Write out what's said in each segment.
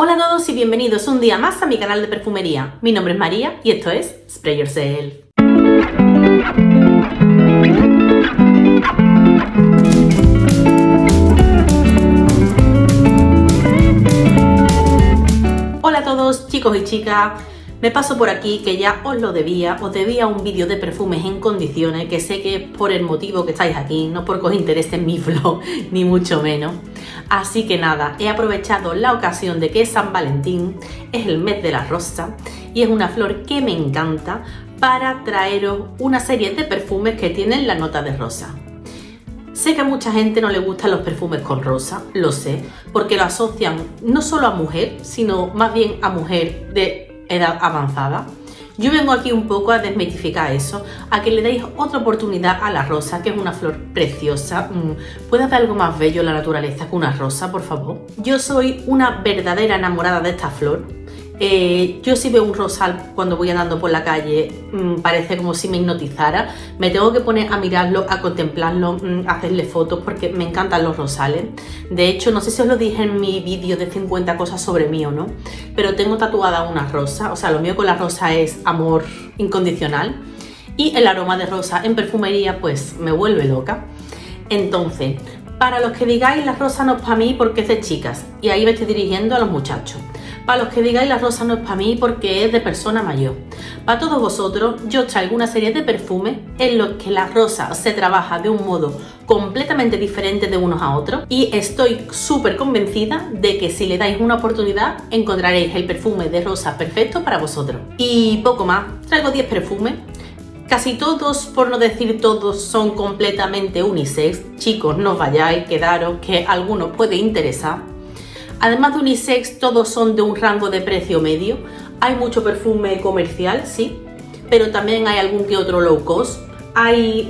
Hola a todos y bienvenidos un día más a mi canal de perfumería. Mi nombre es María y esto es Spray Yourself. Hola a todos chicos y chicas, me paso por aquí que ya os debía un vídeo de perfumes en condiciones, que sé que es por el motivo que estáis aquí, no porque os interese mi vlog, ni mucho menos. Así que nada, he aprovechado la ocasión de que es San Valentín, es el mes de la rosa y es una flor que me encanta para traeros una serie de perfumes que tienen la nota de rosa. Sé que a mucha gente no le gustan los perfumes con rosa, lo sé, porque lo asocian no solo a mujer, sino más bien a mujer de edad avanzada. Yo vengo aquí un poco a desmitificar eso, a que le deis otra oportunidad a la rosa, que es una flor preciosa. ¿Puede haber algo más bello en la naturaleza que una rosa, por favor? Yo soy una verdadera enamorada de esta flor. Yo si veo un rosal cuando voy andando por la calle, parece como si me hipnotizara. Me tengo que poner a mirarlo, a contemplarlo, a hacerle fotos porque me encantan los rosales. De hecho, no sé si os lo dije en mi vídeo de 50 cosas sobre mí o no, pero tengo tatuada una rosa. O sea, lo mío con la rosa es amor incondicional y el aroma de rosa en perfumería pues me vuelve loca. Entonces, para los que digáis la rosa no es para mí porque es de chicas, y ahí me estoy dirigiendo a los muchachos. Para los que digáis la rosa no es para mí porque es de persona mayor. Para todos vosotros, yo traigo una serie de perfumes en los que la rosa se trabaja de un modo completamente diferente de unos a otros, y estoy súper convencida de que si le dais una oportunidad encontraréis el perfume de rosa perfecto para vosotros. Y poco más, traigo 10 perfumes. Casi todos, por no decir todos, son completamente unisex. Chicos, no os vayáis, quedaros, que a algunos puede interesar. Además de unisex, todos son de un rango de precio medio. Hay mucho perfume comercial, sí, pero también hay algún que otro low cost. Hay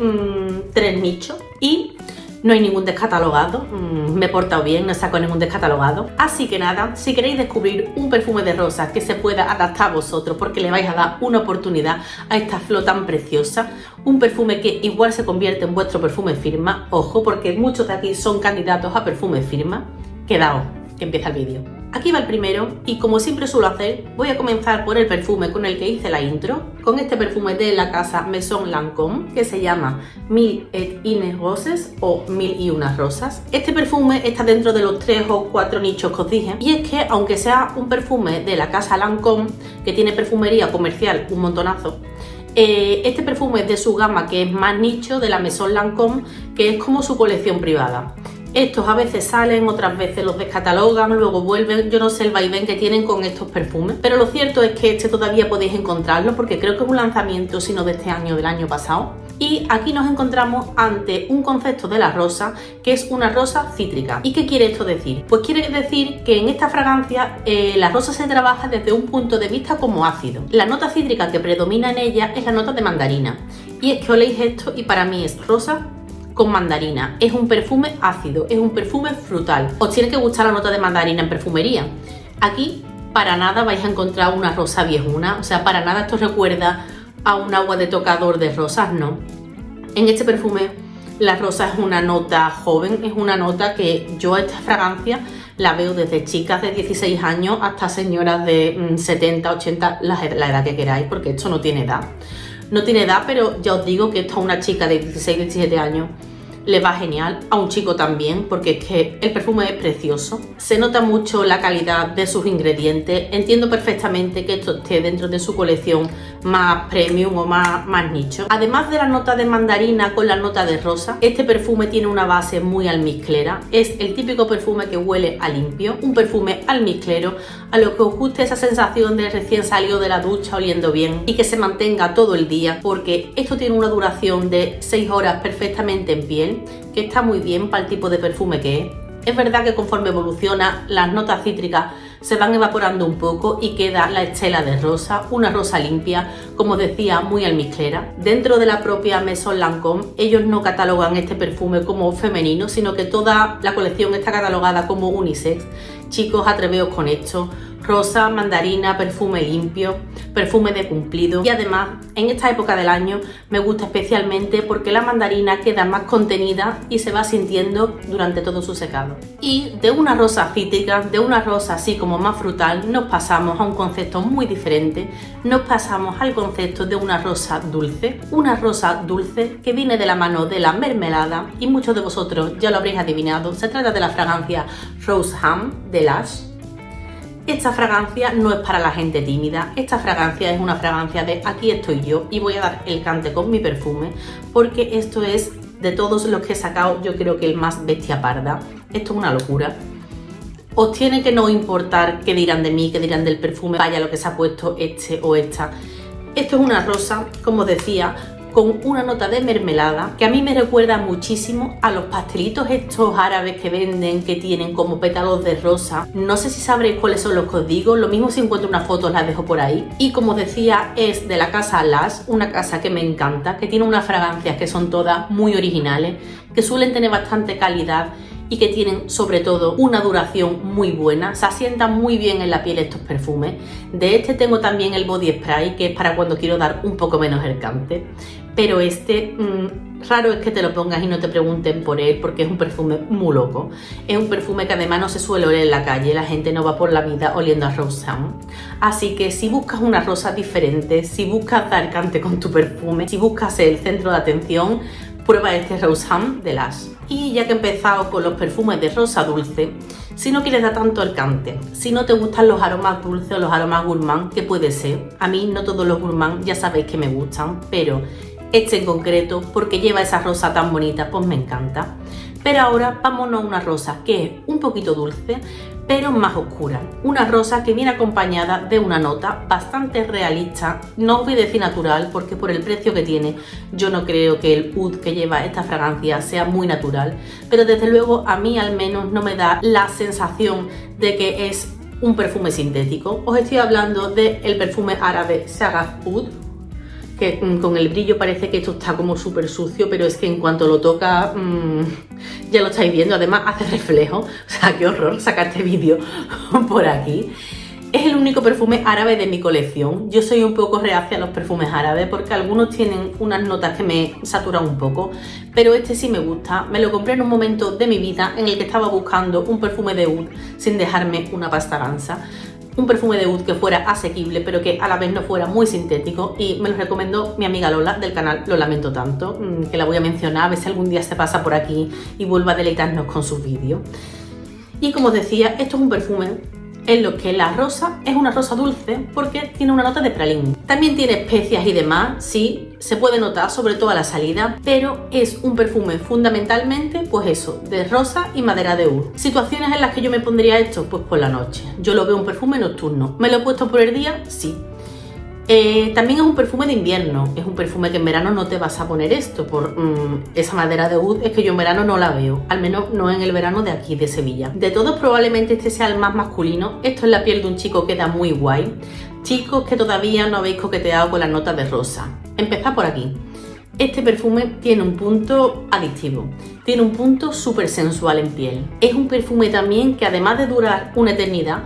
3 nichos y no hay ningún descatalogado. Me he portado bien, no saco ningún descatalogado. Así que nada, si queréis descubrir un perfume de rosa que se pueda adaptar a vosotros, porque le vais a dar una oportunidad a esta flor tan preciosa, un perfume que igual se convierte en vuestro perfume firma, ojo, porque muchos de aquí son candidatos a perfume firma, quedaos, que empieza el vídeo. Aquí va el primero y como siempre suelo hacer, voy a comenzar por el perfume con el que hice la intro, con este perfume de la casa Maison Lancôme que se llama Mille et une roses o Mil y unas rosas. Este perfume está dentro de los 3 o 4 nichos que os dije, y es que aunque sea un perfume de la casa Lancôme que tiene perfumería comercial un montonazo, este perfume es de su gama que es más nicho, de la Maison Lancôme, que es como su colección privada. Estos a veces salen, otras veces los descatalogan, luego vuelven. Yo no sé el vaivén que tienen con estos perfumes, pero lo cierto es que este todavía podéis encontrarlo porque creo que es un lanzamiento, si no de este año, del año pasado. Y aquí nos encontramos ante un concepto de la rosa que es una rosa cítrica. ¿Y qué quiere esto decir? Pues quiere decir que en esta fragancia la rosa se trabaja desde un punto de vista como ácido. La nota cítrica que predomina en ella es la nota de mandarina. Y es que oléis esto y para mí es rosa con mandarina. Es un perfume ácido, es un perfume frutal. Os tiene que gustar la nota de mandarina en perfumería. Aquí para nada vais a encontrar una rosa viejuna, o sea, para nada esto recuerda a un agua de tocador de rosas, no. En este perfume la rosa es una nota joven, es una nota que yo esta fragancia la veo desde chicas de 16 años hasta señoras de 70, 80, la edad que queráis, porque esto no tiene edad. No tiene edad, pero ya os digo que esto a una chica de 16, 17 años le va genial, a un chico también, porque es que el perfume es precioso. Se nota mucho la calidad de sus ingredientes. Entiendo perfectamente que esto esté dentro de su colección más premium o más nicho. Además de la nota de mandarina con la nota de rosa, este perfume tiene una base muy almizclera. Es el típico perfume que huele a limpio, un perfume almizclero, a lo que os guste esa sensación de recién salido de la ducha oliendo bien y que se mantenga todo el día, porque esto tiene una duración de 6 horas perfectamente en piel, que está muy bien para el tipo de perfume que es. Es verdad que conforme evoluciona, las notas cítricas se van evaporando un poco y queda la estela de rosa, una rosa limpia, como decía, muy almizclera. Dentro de la propia Maison Lancôme, ellos no catalogan este perfume como femenino, sino que toda la colección está catalogada como unisex. Chicos, atreveos con esto. Rosa, mandarina, perfume limpio. perfume de cumplido. Y además, en esta época del año me gusta especialmente porque la mandarina queda más contenida y se va sintiendo durante todo su secado. Y de una rosa cítrica, de una rosa así como más frutal, nos pasamos a un concepto muy diferente. Nos pasamos al concepto de una rosa dulce. Una rosa dulce que viene de la mano de la mermelada, y muchos de vosotros ya lo habréis adivinado. Se trata de la fragancia Rose Hum de Lush. Esta fragancia no es para la gente tímida, esta fragancia es una fragancia de aquí estoy yo y voy a dar el cante con mi perfume, porque esto es, de todos los que he sacado, yo creo que el más bestia parda. Esto es una locura. Os tiene que no importar qué dirán de mí, qué dirán del perfume, vaya lo que se ha puesto este o esta. Esto es una rosa, como decía, con una nota de mermelada que a mí me recuerda muchísimo a los pastelitos estos árabes que venden, que tienen como pétalos de rosa. No sé si sabréis cuáles son los que os digo, lo mismo si encuentro una foto os la dejo por ahí. Y como decía, es de la casa Lush, una casa que me encanta, que tiene unas fragancias que son todas muy originales, que suelen tener bastante calidad y que tienen sobre todo una duración muy buena. Se asientan muy bien en la piel estos perfumes. De este tengo también el body spray, que es para cuando quiero dar un poco menos el cante. Pero este, raro es que te lo pongas y no te pregunten por él, porque es un perfume muy loco. Es un perfume que además no se suele oler en la calle, la gente no va por la vida oliendo a Rose Hum. Así que si buscas una rosa diferente, si buscas dar cante con tu perfume, si buscas el centro de atención, prueba este Rose Hum de Lush. Y ya que he empezado con los perfumes de rosa dulce, si no quieres dar tanto el cante, si no te gustan los aromas dulces o los aromas gourmand, que puede ser, a mí no todos los gourmand ya sabéis que me gustan, pero este en concreto, porque lleva esa rosa tan bonita, pues me encanta. Pero ahora vámonos a una rosa que es un poquito dulce, pero más oscura. Una rosa que viene acompañada de una nota bastante realista, no os voy a decir natural, porque por el precio que tiene, yo no creo que el oud que lleva esta fragancia sea muy natural, pero desde luego a mí al menos no me da la sensación de que es un perfume sintético. Os estoy hablando del perfume árabe Shagaf Oud, que con el brillo parece que esto está como súper sucio, pero es que en cuanto lo toca, ya lo estáis viendo, además hace reflejo. O sea, qué horror sacar este vídeo por aquí. Es el único perfume árabe de mi colección. Yo soy un poco reacia a los perfumes árabes porque algunos tienen unas notas que me saturan un poco, pero este sí me gusta. Me lo compré en un momento de mi vida en el que estaba buscando un perfume de oud sin dejarme una pasta gansa. Un perfume de oud que fuera asequible, pero que a la vez no fuera muy sintético, y me lo recomendó mi amiga Lola del canal Lo Lamento Tanto, que la voy a mencionar a ver si algún día se pasa por aquí y vuelve a deleitarnos con sus vídeos. Y como os decía, esto es un perfume en lo que la rosa es una rosa dulce porque tiene una nota de pralín. También tiene especias y demás, sí, se puede notar sobre todo a la salida, pero es un perfume fundamentalmente, pues eso, de rosa y madera de oud. Situaciones en las que yo me pondría esto, pues por la noche. Yo lo veo un perfume nocturno. ¿Me lo he puesto por el día? Sí. También es un perfume de invierno, es un perfume que en verano no te vas a poner esto por esa madera de oud, es que yo en verano no la veo, al menos no en el verano de aquí de Sevilla. De todos probablemente este sea el más masculino. Esto es la piel de un chico que da muy guay. Chicos que todavía no habéis coqueteado con las notas de rosa, empezad por aquí. Este perfume tiene un punto adictivo, tiene un punto súper sensual en piel. Es un perfume también que además de durar una eternidad,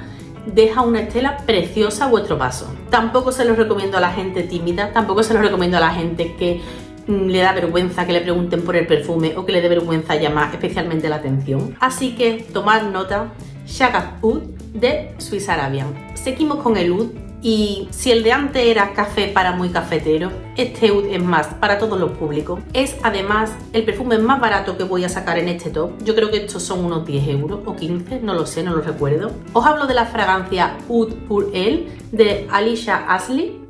deja una estela preciosa a vuestro paso. Tampoco se lo recomiendo a la gente tímida, tampoco se lo recomiendo a la gente que le da vergüenza que le pregunten por el perfume o que le dé vergüenza llamar especialmente la atención. Así que tomad nota, Shagaf Oud de Swiss Arabian. Seguimos con el oud, y si el de antes era café para muy cafetero, este oud es más para todos los públicos. Es además el perfume más barato que voy a sacar en este top. Yo creo que estos son unos 10 euros o 15, no lo sé, no lo recuerdo. Os hablo de la fragancia Oud pour Elle de Alicia Ashley.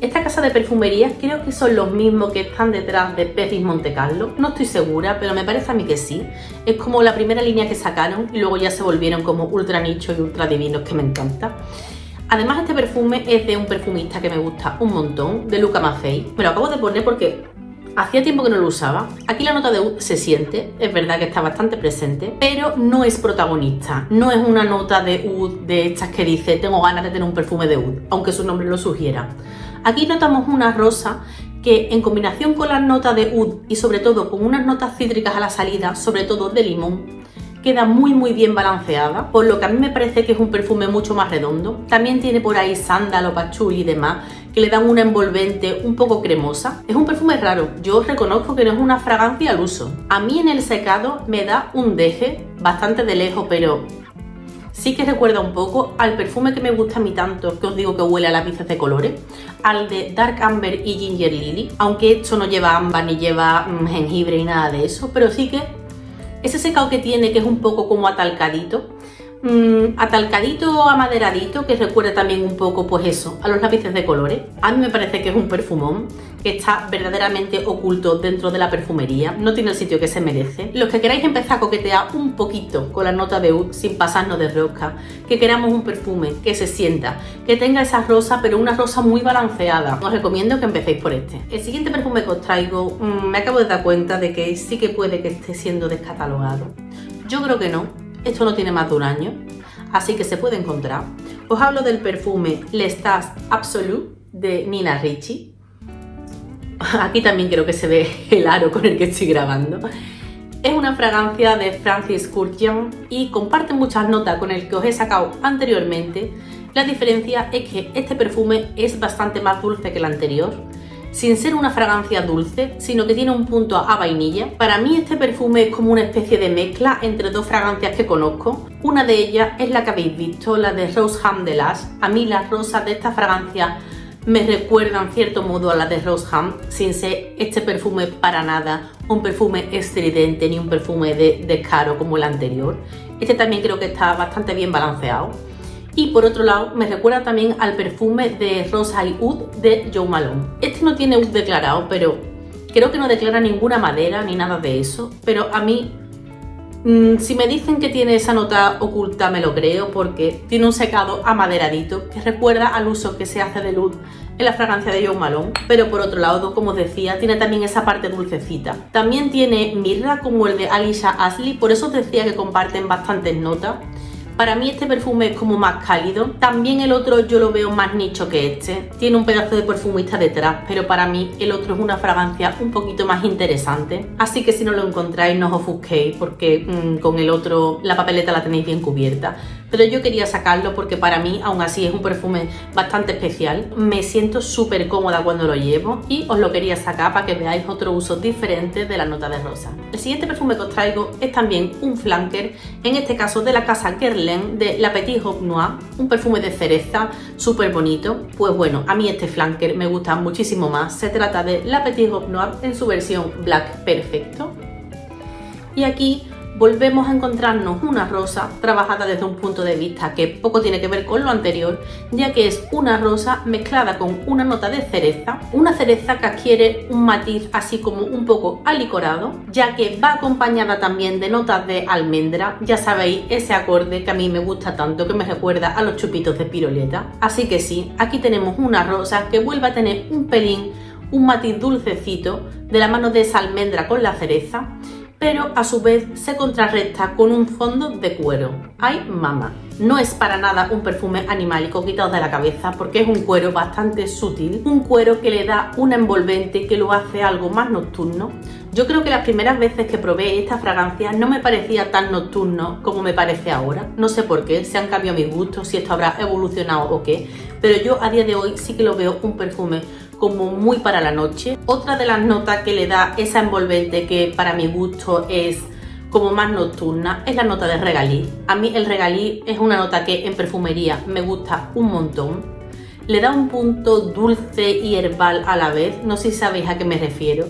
Esta casa de perfumería creo que son los mismos que están detrás de Paris Monte Carlo. No estoy segura, pero me parece a mí que sí. Es como la primera línea que sacaron y luego ya se volvieron como ultra nicho y ultra divinos, que me encanta. Además, este perfume es de un perfumista que me gusta un montón, de Luca Maffei. Me lo acabo de poner porque hacía tiempo que no lo usaba. Aquí la nota de oud se siente, es verdad que está bastante presente, pero no es protagonista. No es una nota de oud de estas que dice tengo ganas de tener un perfume de oud, aunque su nombre lo sugiera. Aquí notamos una rosa que en combinación con las notas de oud y sobre todo con unas notas cítricas a la salida, sobre todo de limón, queda muy bien balanceada, por lo que a mí me parece que es un perfume mucho más redondo. También tiene por ahí sándalo, pachuli y demás, que le dan una envolvente un poco cremosa. Es un perfume raro, yo reconozco que no es una fragancia al uso. A mí en el secado me da un deje, bastante de lejos, pero sí que recuerda un poco al perfume que me gusta a mí tanto, que os digo que huele a lápices de colores, al de Dark Amber y Ginger Lily, aunque esto no lleva ámbar ni lleva jengibre y nada de eso, pero sí que ese secado que tiene, que es un poco como atalcadito, amaderadito, que recuerda también un poco, pues eso, a los lápices de colores. A mí me parece que es un perfumón que está verdaderamente oculto dentro de la perfumería, no tiene el sitio que se merece. Los que queráis empezar a coquetear un poquito con la nota de oud sin pasarnos de rosca, que queramos un perfume que se sienta, que tenga esa rosa, pero una rosa muy balanceada, os recomiendo que empecéis por este. El siguiente perfume que os traigo, me acabo de dar cuenta de que sí que puede que esté siendo descatalogado. Yo creo que no. Esto no tiene más de un año, así que se puede encontrar. Os hablo del perfume L'Extase Absolu de Nina Ricci. Aquí también creo que se ve el aro con el que estoy grabando. Es una fragancia de Francis Kurkdjian y comparte muchas notas con el que os he sacado anteriormente. La diferencia es que este perfume es bastante más dulce que el anterior, sin ser una fragancia dulce, sino que tiene un punto a vainilla. Para mí este perfume es como una especie de mezcla entre dos fragancias que conozco. Una de ellas es la que habéis visto, la de Rose Ham de Lush. A mí las rosas de esta fragancia me recuerdan en cierto modo a las de Rose Ham, sin ser este perfume para nada un perfume estridente ni un perfume de descaro como el anterior. Este también creo que está bastante bien balanceado. Y por otro lado, me recuerda también al perfume de Rosa y Oud de Jo Malone. Este no tiene oud declarado, pero creo que no declara ninguna madera ni nada de eso. Pero a mí, si me dicen que tiene esa nota oculta, me lo creo, porque tiene un secado amaderadito que recuerda al uso que se hace del oud en la fragancia de Jo Malone. Pero por otro lado, como os decía, tiene también esa parte dulcecita. También tiene mirra como el de Alicia Ashley, por eso os decía que comparten bastantes notas. Para mí este perfume es como más cálido. También el otro yo lo veo más nicho que este. Tiene un pedazo de perfumista detrás, pero para mí el otro es una fragancia un poquito más interesante. Así que si no lo encontráis no os ofusquéis, porque con el otro la papeleta la tenéis bien cubierta. Pero yo quería sacarlo porque para mí aún así es un perfume bastante especial. Me siento súper cómoda cuando lo llevo y os lo quería sacar para que veáis otro uso diferente de la nota de rosa. El siguiente perfume que os traigo es también un flanker, en este caso de la casa Guerlain de La Petite Robe Noire, un perfume de cereza súper bonito. Pues bueno, a mí este flanker me gusta muchísimo más. Se trata de La Petite Robe Noire en su versión Black Perfecto. Y aquí volvemos a encontrarnos una rosa trabajada desde un punto de vista que poco tiene que ver con lo anterior, ya que es una rosa mezclada con una nota de cereza, una cereza que adquiere un matiz así como un poco alicorado, ya que va acompañada también de notas de almendra, ya sabéis, ese acorde que a mí me gusta tanto, que me recuerda a los chupitos de piruleta. Así que sí, aquí tenemos una rosa que vuelve a tener un pelín, un matiz dulcecito de la mano de esa almendra con la cereza, pero a su vez se contrarresta con un fondo de cuero. ¡Ay, mamá! No es para nada un perfume animálico, quitaos de la cabeza, porque es un cuero bastante sutil, un cuero que le da un envolvente que lo hace algo más nocturno. Yo creo que las primeras veces que probé esta fragancia no me parecía tan nocturno como me parece ahora. No sé por qué, si han cambiado mis gustos, si esto habrá evolucionado o qué, pero yo a día de hoy sí que lo veo un perfume como muy para la noche. Otra de las notas que le da esa envolvente que para mi gusto es como más nocturna es la nota de regaliz. A mí el regaliz es una nota que en perfumería me gusta un montón. Le da un punto dulce y herbal a la vez, no sé si sabéis a qué me refiero.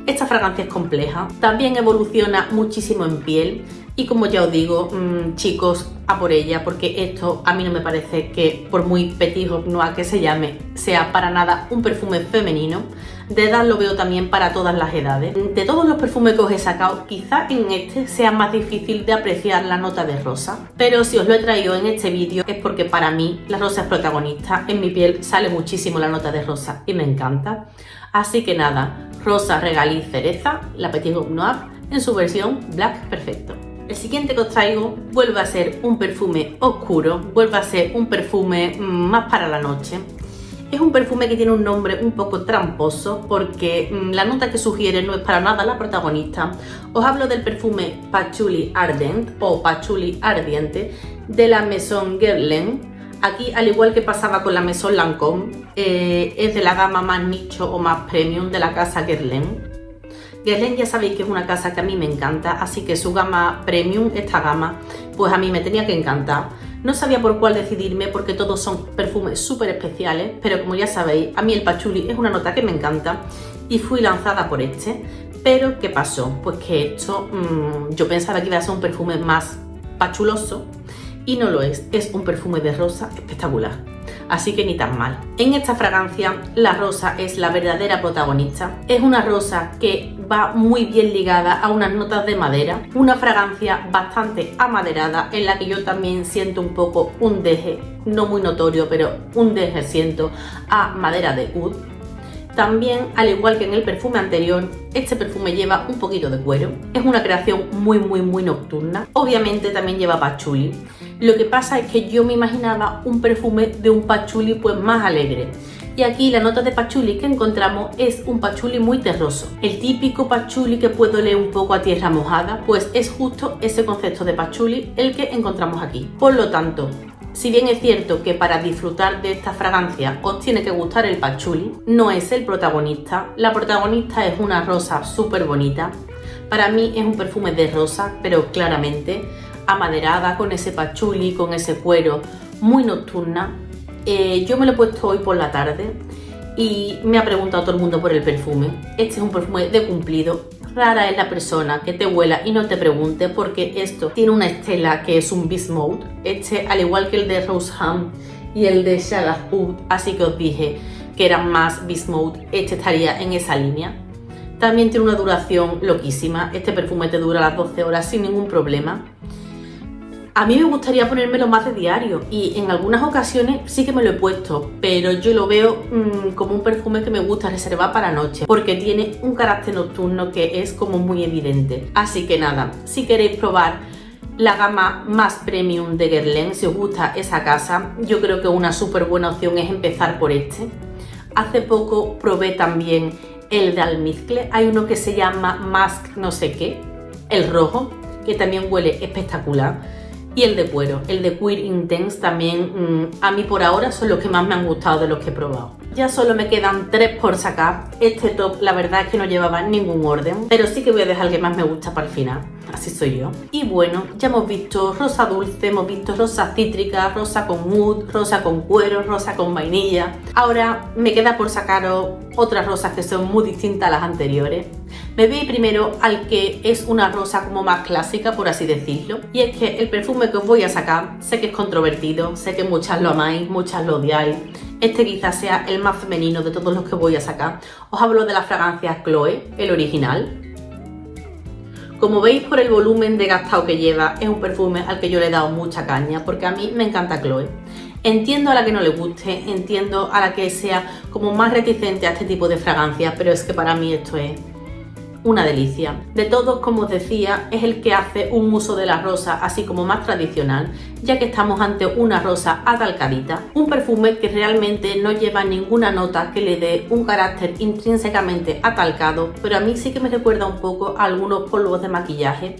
Esta fragancia es compleja, también evoluciona muchísimo en piel y como ya os digo, chicos, a por ella, porque esto a mí no me parece que por muy Petite Robe Noire que se llame, sea para nada un perfume femenino. De edad lo veo también para todas las edades. De todos los perfumes que os he sacado, quizá en este sea más difícil de apreciar la nota de rosa, pero si os lo he traído en este vídeo es porque para mí la rosa es protagonista. En mi piel sale muchísimo la nota de rosa y me encanta. Así que nada, rosa, regaliz, cereza, La Petite Robe Noire en su versión Black Perfecto. El siguiente que os traigo vuelve a ser un perfume oscuro, vuelve a ser un perfume más para la noche. Es un perfume que tiene un nombre un poco tramposo porque la nota que sugiere no es para nada la protagonista. Os hablo del perfume Patchouli Ardent o Patchouli Ardiente de la Maison Guerlain. Aquí, al igual que pasaba con la Maison Lancôme, es de la gama más nicho o más premium de la casa Guerlain. Guerlain ya sabéis que es una casa que a mí me encanta, así que su gama premium, esta gama, pues a mí me tenía que encantar. No sabía por cuál decidirme porque todos son perfumes súper especiales, pero como ya sabéis, a mí el patchouli es una nota que me encanta y fui lanzada por este. Pero ¿qué pasó? Pues que esto, yo pensaba que iba a ser un perfume más pachuloso y no lo es un perfume de rosa espectacular. Así que ni tan mal. En esta fragancia la rosa es la verdadera protagonista. Es una rosa que va muy bien ligada a unas notas de madera. Una fragancia bastante amaderada en la que yo también siento un poco un deje, no muy notorio, pero un deje siento a madera de oud. También, al igual que en el perfume anterior, este perfume lleva un poquito de cuero. Es una creación muy nocturna. Obviamente también lleva patchouli. Lo que pasa es que yo me imaginaba un perfume de un patchouli pues más alegre. Y aquí la nota de patchouli que encontramos es un patchouli muy terroso. El típico patchouli que puede oler un poco a tierra mojada, pues es justo ese concepto de patchouli el que encontramos aquí. Por lo tanto, si bien es cierto que para disfrutar de esta fragancia os tiene que gustar el patchouli, no es el protagonista. La protagonista es una rosa súper bonita. Para mí es un perfume de rosa, pero claramente amaderada, con ese patchouli, con ese cuero, muy nocturna. Yo me lo he puesto hoy por la tarde y me ha preguntado todo el mundo por el perfume. Este es un perfume de cumplido. Rara es la persona que te huela y no te pregunte porque esto tiene una estela que es un Beast Mode. Este, al igual que el de Rose Ham y el de Shaggy Oud, así que os dije que eran más Beast Mode, este estaría en esa línea. También tiene una duración loquísima. Este perfume te dura las 12 horas sin ningún problema. A mí me gustaría ponérmelo más de diario y en algunas ocasiones sí que me lo he puesto, pero yo lo veo como un perfume que me gusta reservar para noche porque tiene un carácter nocturno que es como muy evidente. Así que nada, si queréis probar la gama más premium de Guerlain, si os gusta esa casa, yo creo que una súper buena opción es empezar por este. Hace poco probé también el de almizcle, hay uno que se llama Mask no sé qué, el rojo, que también huele espectacular. Y el de cuero, el de Queer Intense también, a mí por ahora son los que más me han gustado de los que he probado. Ya solo me quedan 3 por sacar. Este top la verdad es que no llevaba ningún orden, pero sí que voy a dejar el que más me gusta para el final. Así soy yo. Y bueno, ya hemos visto rosa dulce, hemos visto rosa cítrica, rosa con oud, rosa con cuero, rosa con vainilla. Ahora me queda por sacaros otras rosas que son muy distintas a las anteriores. Me voy primero al que es una rosa como más clásica, por así decirlo. Y es que el perfume que os voy a sacar, sé que es controvertido, sé que muchas lo amáis, muchas lo odiáis. Este quizás sea el más femenino de todos los que voy a sacar. Os hablo de la fragancia Chloé, el original. Como veis por el volumen de gastado que lleva, es un perfume al que yo le he dado mucha caña porque a mí me encanta Chloé. Entiendo a la que no le guste, entiendo a la que sea como más reticente a este tipo de fragancias, pero es que para mí esto es una delicia. De todos, como os decía, es el que hace un uso de la rosa así como más tradicional, ya que estamos ante una rosa atalcadita, un perfume que realmente no lleva ninguna nota que le dé un carácter intrínsecamente atalcado, pero a mí sí que me recuerda un poco a algunos polvos de maquillaje.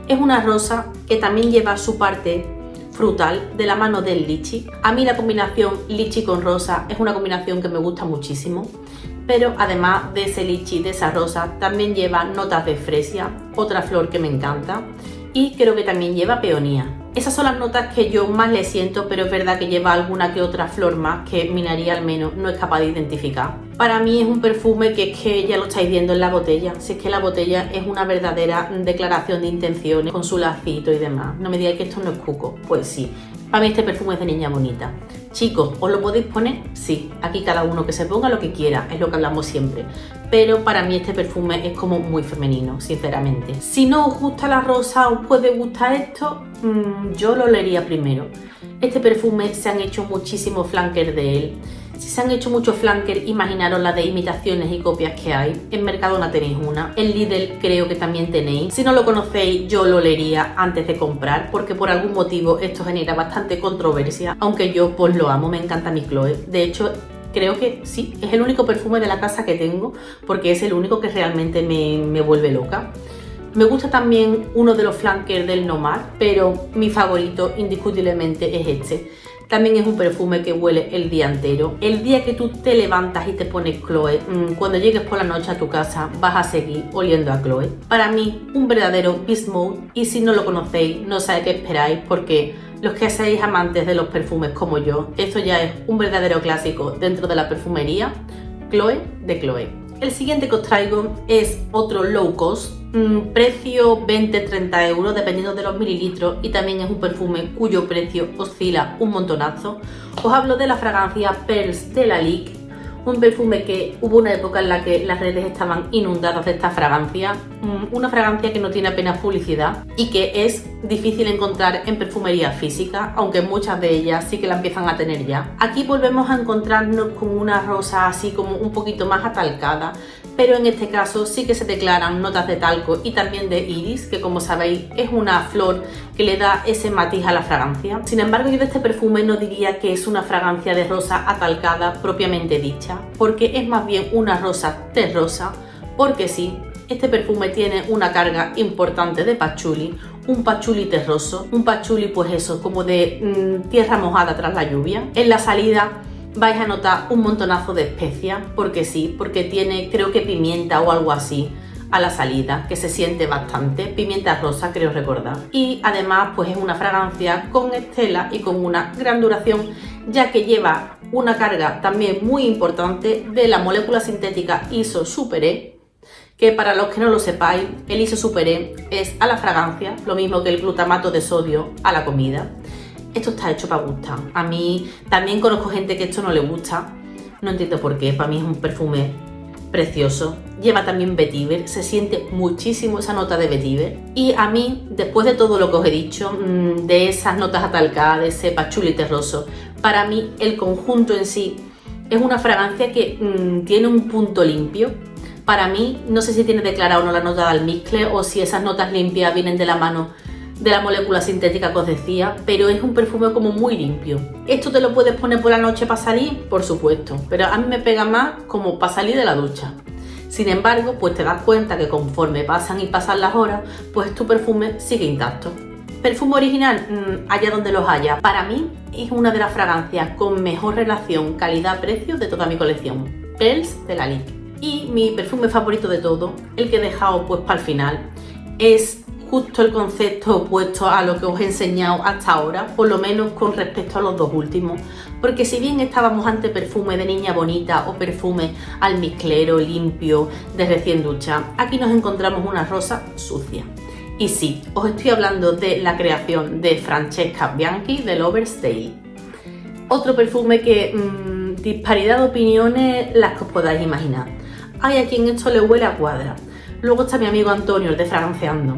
Es una rosa que también lleva su parte frutal de la mano del lichi. A mí la combinación lichi con rosa es una combinación que me gusta muchísimo. Pero además de ese lichi, de esa rosa, también lleva notas de fresia, otra flor que me encanta, y creo que también lleva peonía. Esas son las notas que yo más le siento, pero es verdad que lleva alguna que otra flor más que mi nariz al menos no es capaz de identificar. Para mí es un perfume que es que ya lo estáis viendo en la botella, si es que la botella es una verdadera declaración de intenciones con su lacito y demás. No me digáis que esto no es cuco, pues sí. Para mí este perfume es de niña bonita. Chicos, ¿os lo podéis poner? Sí, aquí cada uno que se ponga lo que quiera, es lo que hablamos siempre. Pero para mí este perfume es como muy femenino, sinceramente. Si no os gusta la rosa, os puede gustar esto, yo lo olería primero. Este perfume se han hecho muchísimos flankers de él. Si se han hecho muchos flankers, imaginaros la de imitaciones y copias que hay. En Mercadona tenéis una, en Lidl creo que también tenéis. Si no lo conocéis, yo lo olería antes de comprar, porque por algún motivo esto genera bastante controversia, aunque yo pues lo amo, me encanta mi Chloé. De hecho, creo que sí, es el único perfume de la casa que tengo porque es el único que realmente me vuelve loca. Me gusta también uno de los flankers del Nomad, pero mi favorito indiscutiblemente es este. También es un perfume que huele el día entero. El día que tú te levantas y te pones Chloé, cuando llegues por la noche a tu casa vas a seguir oliendo a Chloé. Para mí, un verdadero Beast Mode, y si no lo conocéis, no sabéis qué esperáis, porque los que seáis amantes de los perfumes como yo, esto ya es un verdadero clásico dentro de la perfumería. Chloé de Chloé. El siguiente que os traigo es otro low cost, precio 20-30 euros dependiendo de los mililitros, y también es un perfume cuyo precio oscila un montonazo. Os hablo de la fragancia Pearls de Lalique, un perfume que hubo una época en la que las redes estaban inundadas de esta fragancia, una fragancia que no tiene apenas publicidad y que es difícil encontrar en perfumería física, aunque muchas de ellas sí que la empiezan a tener ya. Aquí volvemos a encontrarnos con una rosa así como un poquito más atalcada, pero en este caso sí que se declaran notas de talco y también de iris, que como sabéis es una flor que le da ese matiz a la fragancia. Sin embargo, yo de este perfume no diría que es una fragancia de rosa atalcada propiamente dicha, porque es más bien una rosa terrosa, porque sí, este perfume tiene una carga importante de patchouli, un patchouli terroso, un patchouli pues eso, como de tierra mojada tras la lluvia. En la salida vais a notar un montonazo de especias, porque sí, porque tiene creo que pimienta o algo así a la salida, que se siente bastante, pimienta rosa creo recordar. Y además pues es una fragancia con estela y con una gran duración, ya que lleva una carga también muy importante de la molécula sintética Iso Super E, que para los que no lo sepáis, el Iso Super E es a la fragancia lo mismo que el glutamato de sodio a la comida. Esto está hecho para gustar. A mí también conozco gente que esto no le gusta, no entiendo por qué, para mí es un perfume precioso. Lleva también vetiver, se siente muchísimo esa nota de vetiver, y a mí, después de todo lo que os he dicho, de esas notas atalcadas, de ese patchouli terroso, para mí el conjunto en sí es una fragancia que tiene un punto limpio. Para mí, no sé si tiene declarado o no la nota de almizcle o si esas notas limpias vienen de la mano de la molécula sintética que os decía, pero es un perfume como muy limpio. ¿Esto te lo puedes poner por la noche para salir? Por supuesto, pero a mí me pega más como para salir de la ducha. Sin embargo, pues te das cuenta que conforme pasan las horas, pues tu perfume sigue intacto. Perfume original, allá donde los haya. Para mí es una de las fragancias con mejor relación calidad-precio de toda mi colección. Pearls de Lalique. Y mi perfume favorito de todo, el que he dejado pues para el final, es justo el concepto opuesto a lo que os he enseñado hasta ahora, por lo menos con respecto a los dos últimos, porque si bien estábamos ante perfume de niña bonita o perfume almizclero, limpio, de recién ducha, aquí nos encontramos una rosa sucia. Y sí, os estoy hablando de la creación de Francesca Bianchi de Lover's Tale. Otro perfume que, disparidad de opiniones las que os podáis imaginar. Hay a quien esto le huele a cuadra. Luego está mi amigo Antonio, el de Fraganciando,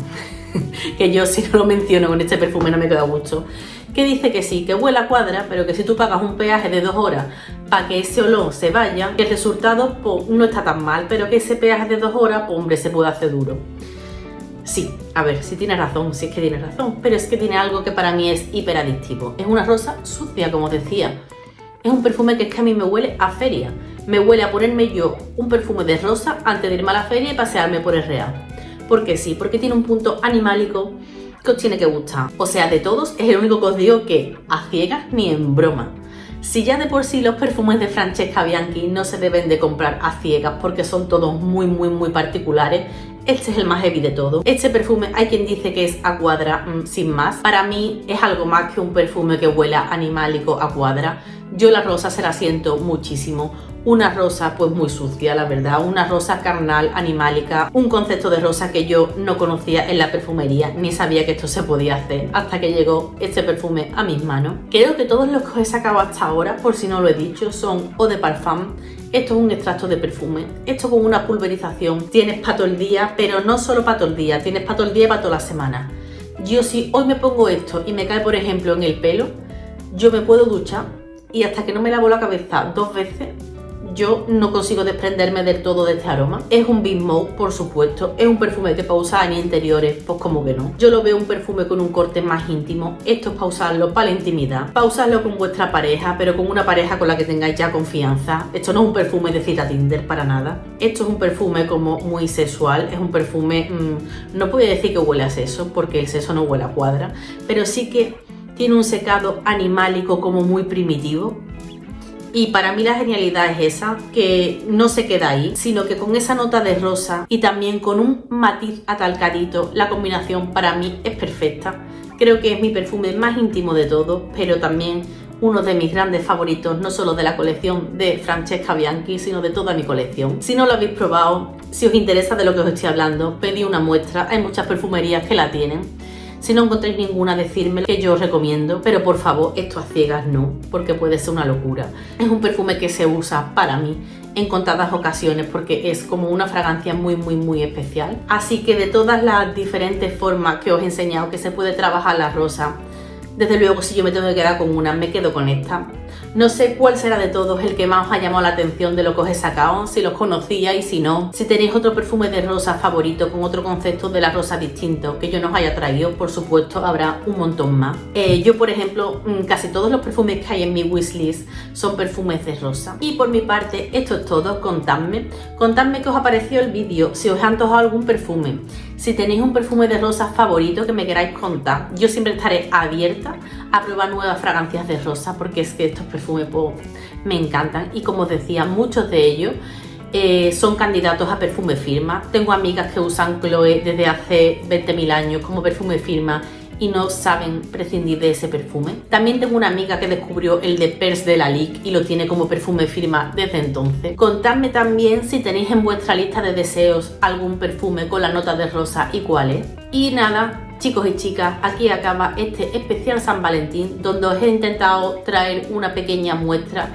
que yo si no lo menciono con este perfume no me queda a gusto, que dice que sí, que huele a cuadra, pero que si tú pagas un peaje de 2 horas para que ese olor se vaya, que el resultado pues, no está tan mal, pero que ese peaje de 2 horas, pues hombre, se puede hacer duro. Sí, a ver, si tiene razón, si es que tiene razón, pero es que tiene algo que para mí es hiperadictivo. Es una rosa sucia, como os decía. Es un perfume que es que a mí me huele a feria. Me huele a ponerme yo un perfume de rosa antes de irme a la feria y pasearme por el Real. Porque sí, porque tiene un punto animálico que os tiene que gustar. O sea, de todos es el único que os digo que a ciegas ni en broma. Si ya de por sí los perfumes de Francesca Bianchi no se deben de comprar a ciegas porque son todos muy particulares, este es el más heavy de todo. Este perfume hay quien dice que es a cuadra sin más. Para mí es algo más que un perfume que huela animálico a cuadra. Yo la rosa se la siento muchísimo. Una rosa pues muy sucia, la verdad, una rosa carnal, animálica, un concepto de rosa que yo no conocía en la perfumería, ni sabía que esto se podía hacer hasta que llegó este perfume a mis manos. Creo que todos los que os he sacado hasta ahora, por si no lo he dicho, son Eau de Parfum. Esto es un extracto de perfume, esto con una pulverización, tienes para todo el día, pero no solo para todo el día, tienes para todo el día y para toda la semana. Yo si hoy me pongo esto y me cae por ejemplo en el pelo, yo me puedo duchar y hasta que no me lavo la cabeza 2 veces, yo no consigo desprenderme del todo de este aroma. Es un Big Mouth, por supuesto, es un perfume que para usar en interiores, pues como que no. Yo lo veo un perfume con un corte más íntimo. Esto es para usarlo para la intimidad, para usarlo con vuestra pareja, pero con una pareja con la que tengáis ya confianza. Esto no es un perfume de cita Tinder para nada. Esto es un perfume como muy sexual, es un perfume, no puedo decir que huele a sexo, porque el sexo no huele a cuadra, pero sí que tiene un secado animálico como muy primitivo. Y para mí la genialidad es esa, que no se queda ahí, sino que con esa nota de rosa y también con un matiz atalcadito, la combinación para mí es perfecta. Creo que es mi perfume más íntimo de todos, pero también uno de mis grandes favoritos, no solo de la colección de Francesca Bianchi, sino de toda mi colección. Si no lo habéis probado, si os interesa de lo que os estoy hablando, pedid una muestra, hay muchas perfumerías que la tienen. Si no encontráis ninguna, decírmelo, que yo os recomiendo, pero por favor, esto a ciegas no, porque puede ser una locura. Es un perfume que se usa para mí en contadas ocasiones porque es como una fragancia muy especial. Así que de todas las diferentes formas que os he enseñado que se puede trabajar la rosa, desde luego si yo me tengo que quedar con una, me quedo con esta. No sé cuál será de todos el que más os ha llamado la atención de lo que os he sacado, si los conocíais y si no. Si tenéis otro perfume de rosa favorito con otro concepto de la rosa distinto que yo no os haya traído, por supuesto habrá un montón más. Yo por ejemplo, casi todos los perfumes que hay en mi wishlist son perfumes de rosa. Y por mi parte esto es todo, contadme qué os ha parecido el vídeo, si os ha antojado algún perfume. Si tenéis un perfume de rosa favorito que me queráis contar, yo siempre estaré abierta a probar nuevas fragancias de rosa porque es que estos perfumes pues, me encantan y como os decía, muchos de ellos son candidatos a perfume firma. Tengo amigas que usan Chloé desde hace 20.000 años como perfume firma y no saben prescindir de ese perfume. También tengo una amiga que descubrió el de Pers de Lalique y lo tiene como perfume firma desde entonces. Contadme también si tenéis en vuestra lista de deseos algún perfume con la nota de rosa y cuál es. Y nada, chicos y chicas, aquí acaba este especial San Valentín donde os he intentado traer una pequeña muestra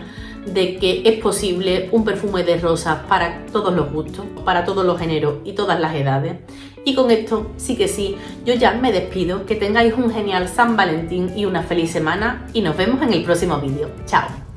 de que es posible un perfume de rosa para todos los gustos, para todos los géneros y todas las edades. Y con esto sí que sí, yo ya me despido, que tengáis un genial San Valentín y una feliz semana y nos vemos en el próximo vídeo. ¡Chao!